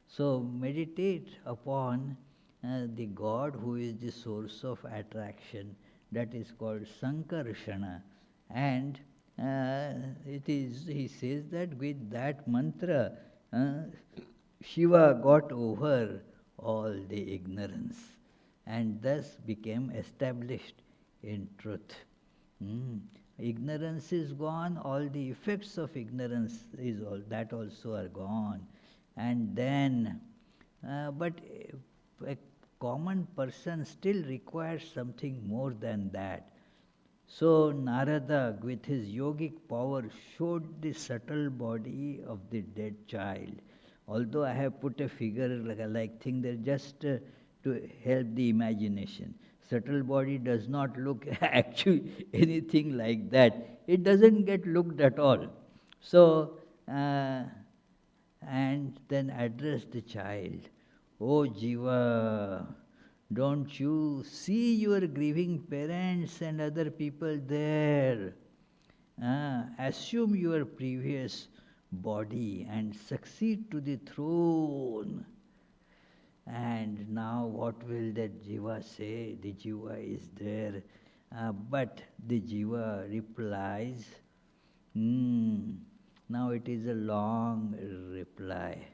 S1: So meditate upon the God who is the source of attraction. That is called Sankarshana. And he says that with that mantra, Shiva got over all the ignorance and thus became established in truth. Ignorance is gone, all the effects of ignorance that also are gone. And then, but a common person still requires something more than that. So Narada, with his yogic power, showed the subtle body of the dead child. Although I have put a figure like thing there just to help the imagination. Subtle body does not look actually anything like that. It doesn't get looked at all. So, and then address the child. Oh Jiva, Don't you see your grieving parents and other people there? Assume your previous body and succeed to the throne. And now what will that Jiva say? The Jiva is there. But the Jiva replies, now it is a long reply.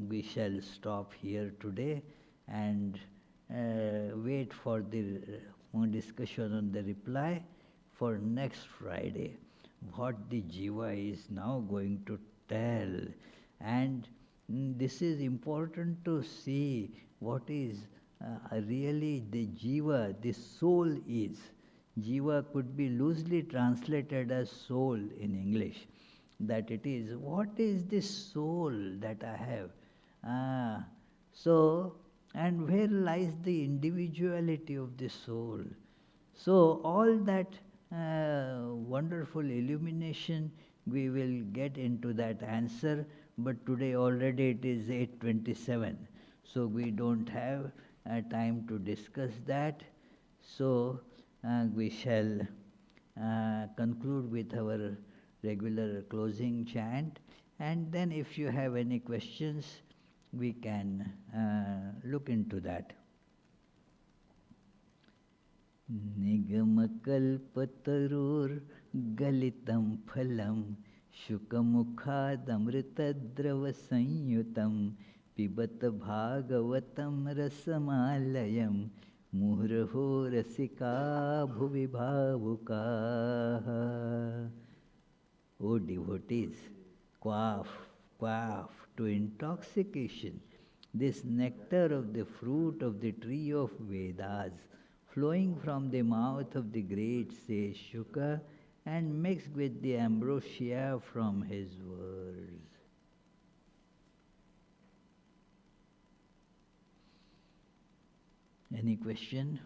S1: We shall stop here today and wait for the discussion on the reply for next Friday. What the Jiva is now going to tell. And this is important to see what is really the Jiva, the soul is. Jiva could be loosely translated as soul in English. That it is, what is this soul that I have? And where lies the individuality of the soul? So all that wonderful illumination, we will get into that answer, but today already it is 8:27, so we don't have time to discuss that. So we shall conclude with our regular closing chant, and then if you have any questions, we can look into that. Nigamakалпатарur galitam phalam शुकमुखादमृतद्रव संयुतं पिबत भागवतं रसमालयं मुहुर्हो रसिका भुवि भावुकाः. O devotees, quaff, quaff to intoxication this nectar of the fruit of the tree of Vedas, flowing from the mouth of the great sage Shuka and mixed with the ambrosia from his words. Any question?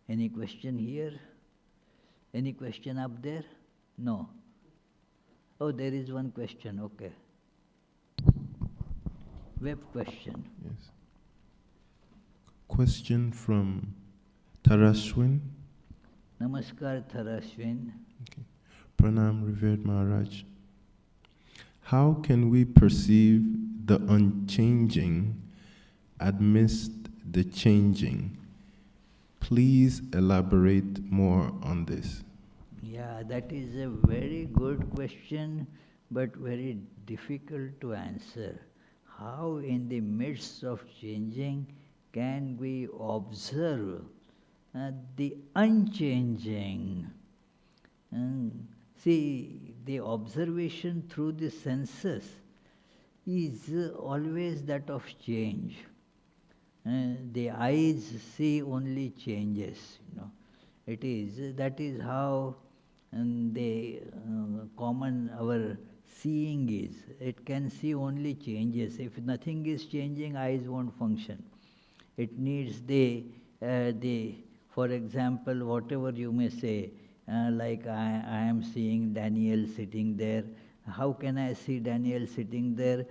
S1: Any question here? Any question up there? No. Oh, there is one question, okay. Web question.
S2: Yes. Question from Tarashwin.
S1: Namaskar, Tarashwin.
S2: Okay. Pranam, revered Maharaj. How can we perceive the unchanging amidst the changing? Please elaborate more on this.
S1: Yeah, that is a very good question, but very difficult to answer. How in the midst of changing can we observe the unchanging? See, the observation through the senses is always that of change. The eyes see only changes, that is how the common our seeing is. It can see only changes. If nothing is changing, eyes won't function. It needs for example, whatever you may say, like I am seeing Daniel sitting there. How can I see Daniel sitting there?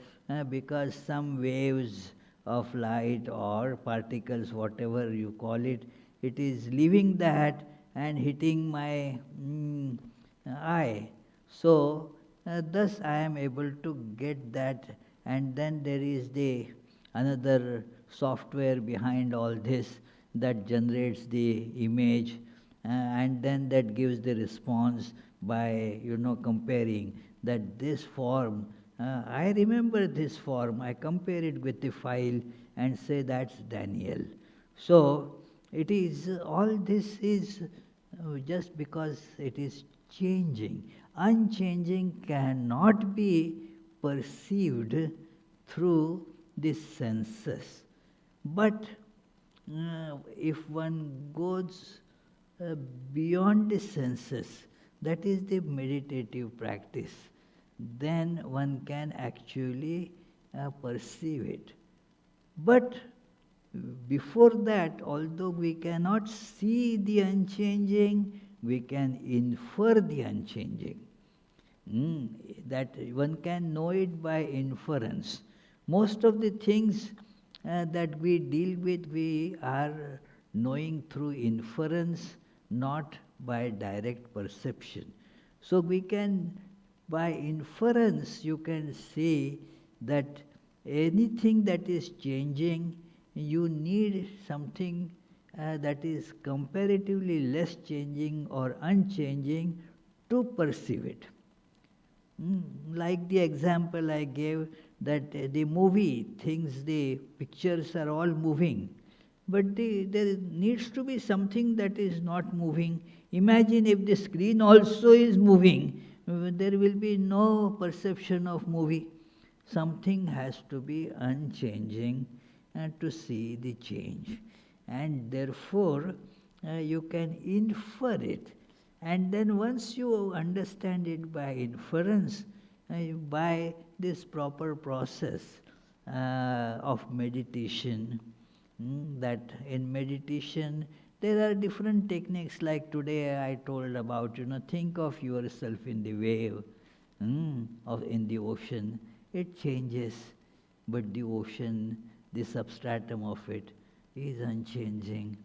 S1: Because some waves of light or particles, whatever you call it, it is leaving that and hitting my eye. So thus I am able to get that, and then there is another software behind all this that generates the image, and then that gives the response by comparing that this form, I remember this form, I compare it with the file and say that's Daniel. So it is, all this is just because it is changing. Unchanging cannot be perceived through the senses. But if one goes beyond the senses, that is the meditative practice, then one can actually perceive it. But before that, although we cannot see the unchanging, we can infer the unchanging. that one can know it by inference. Most of the things that we deal with, we are knowing through inference, not by direct perception. So we can, by inference, you can see that anything that is changing, you need something that is comparatively less changing or unchanging to perceive it. Like the example I gave, that the movie thinks the pictures are all moving, but there needs to be something that is not moving. Imagine if the screen also is moving, there will be no perception of movie. Something has to be unchanging to see the change. And therefore, you can infer it. And then once you understand it by inference, by this proper process of meditation, that in meditation there are different techniques, like today I told about, think of yourself in the wave, of in the ocean. It changes, but the ocean, the substratum of it, is unchanging.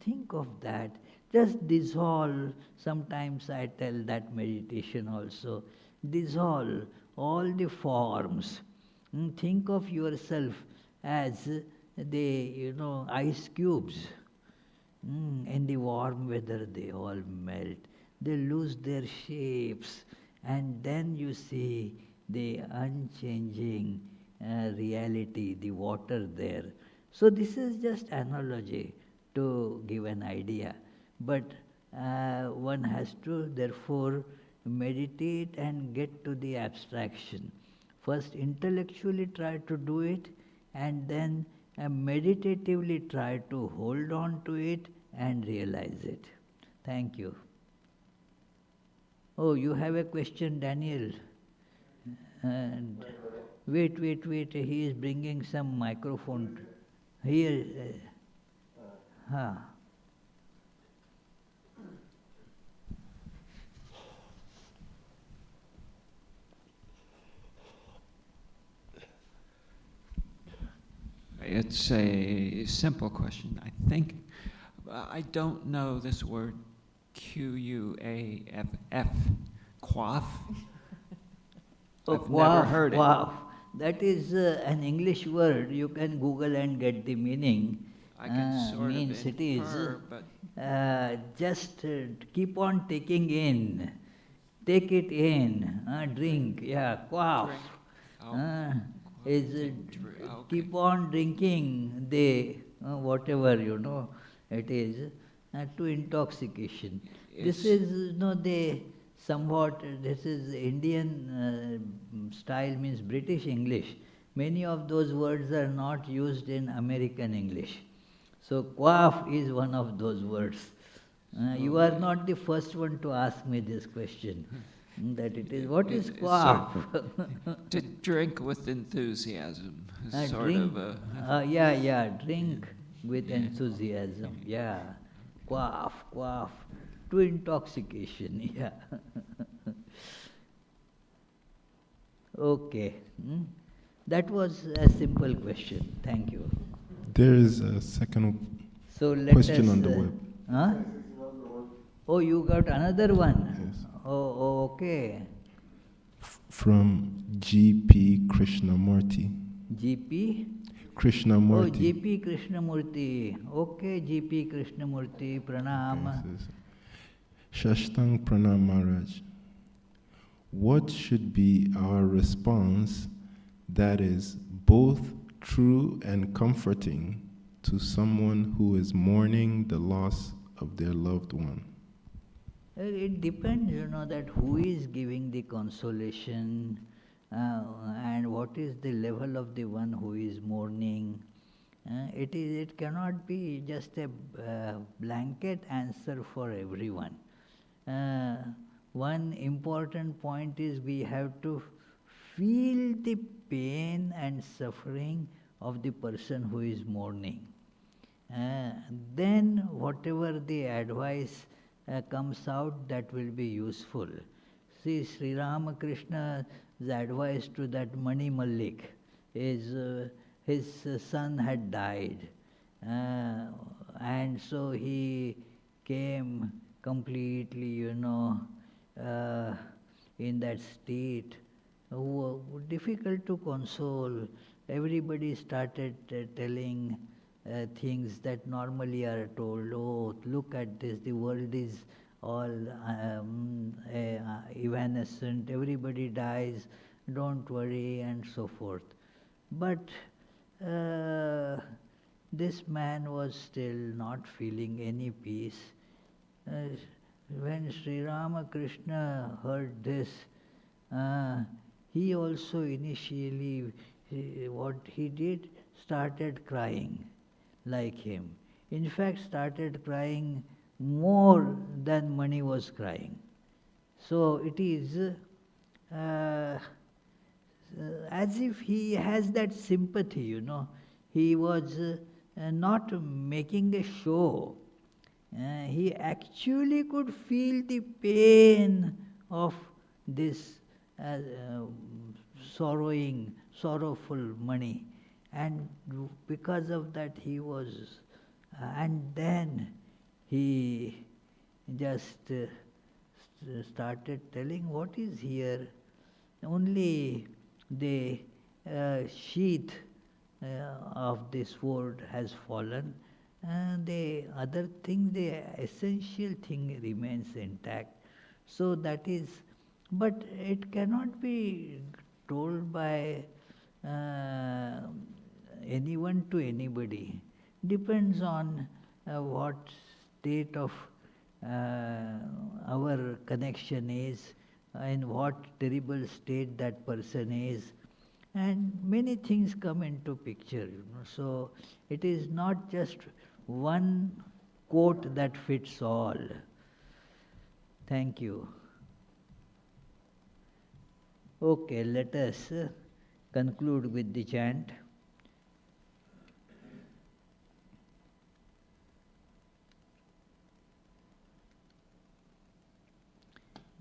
S1: Think of that. Just dissolve. Sometimes I tell that meditation also. Dissolve all the forms. Think of yourself as the ice cubes. In the warm weather they all melt. They lose their shapes, and then you see the unchanging reality, the water there. So this is just analogy to give an idea. But one has to therefore meditate and get to the abstraction. First intellectually try to do it, and then meditatively try to hold on to it and realize it. Thank you. Oh, you have a question, Daniel? And wait, he is bringing some microphone. Here.
S3: It's a simple question. I think, I don't know this word, Q-U-A-F-F, quaff. I've never heard it.
S1: That is an English word. You can Google and get the meaning.
S3: I can sort
S1: means
S3: of infer, but
S1: just keep on taking in. Take it in. Drink. Yeah, quaff. Keep on drinking the whatever it is to intoxication. This is this is Indian style, means British English. Many of those words are not used in American English. So quaff is one of those words. You are not the first one to ask me this question. That it is, what is quaff?
S3: To drink with enthusiasm.
S1: Drink with enthusiasm. Yeah, quaff, to intoxication. Yeah. Okay. That was a simple question. Thank you.
S2: There is a second question on the web.
S1: Huh? Oh, you got another one?
S2: Yes.
S1: Oh, okay.
S2: From G.P. Krishnamurti.
S1: GP?
S2: Krishnamurti.
S1: Oh, G.P. Krishnamurti. Okay, G.P. Krishnamurti, pranam.
S2: Yes. Shashtang Pranam Maharaj. What should be our response that is both true and comforting to someone who is mourning the loss of their loved one?
S1: It depends, that who is giving the consolation and what is the level of the one who is mourning. It cannot be just a blanket answer for everyone. One important point is we have to feel the pain and suffering of the person who is mourning. Then whatever the advice comes out, that will be useful. see, Sri Ramakrishna's advice to that Mani Malik is his son had died. And so he came completely, in that state, difficult to console. Everybody started telling things that normally are told. Oh, look at this, the world is all evanescent, everybody dies, don't worry, and so forth. But this man was still not feeling any peace. When Sri Ramakrishna heard this, he also initially, what he did, started crying like him. In fact, started crying more than Mani was crying. So it is as if he has that sympathy, He was not making a show. He actually could feel the pain of this sorrowful Mani. And because of that he was, and then he just started telling what is here. Only the sheath of the sword has fallen, and the other thing, the essential thing remains intact. So that is, but it cannot be told by anyone to anybody. Depends on what state of our connection is, in what terrible state that person is, and many things come into picture. So it is not just one quote that fits all. Thank you. Okay, let us conclude with the chant.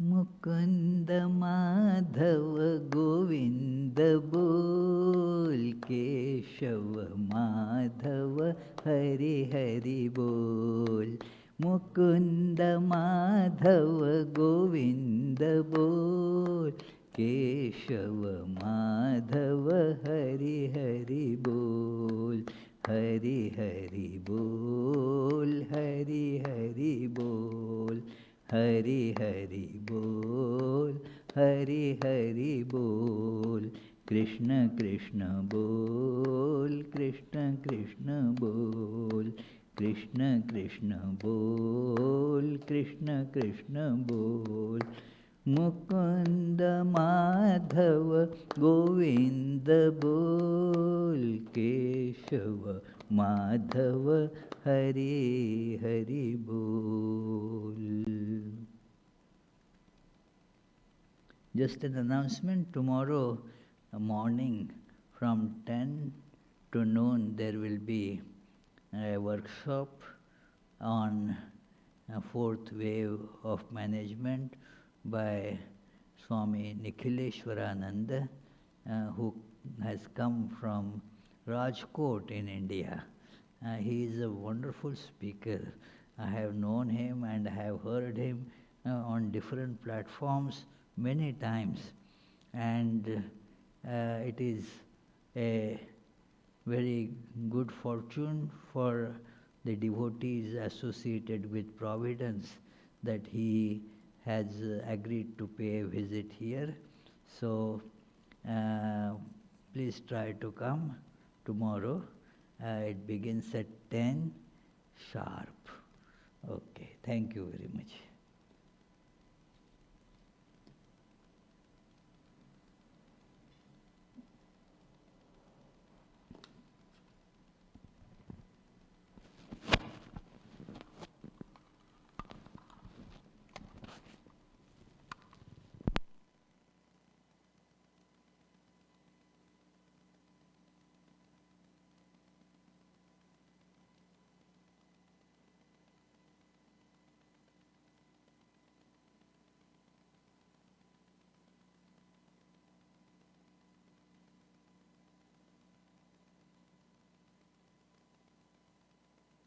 S1: Mukund Madhav Govind बोल, केशव माधव हरि हरि बोल। मुकुंद माधव गोविंद बोल, केशव माधव हरि हरि बोल। हरि हरि बोल, हरि हरि बोल, हरि हरि बोल, हरि हरि बोल। कृष्ण कृष्ण बोल, कृष्ण कृष्ण बोल, कृष्ण कृष्ण बोल, कृष्ण कृष्ण बोल। मुकुंद माधव गोविंद बोल, केशव माधव हरि हरि बोल। Just an announcement, tomorrow morning from 10 to noon there will be a workshop on a fourth wave of management by Swami Nikhileshwarananda, who has come from Rajkot in India. He is a wonderful speaker. I have known him and I have heard him on different platforms many times. And it is a very good fortune for the devotees associated with Providence that he has agreed to pay a visit here. So please try to come tomorrow. It begins at 10 sharp. Okay, thank you very much.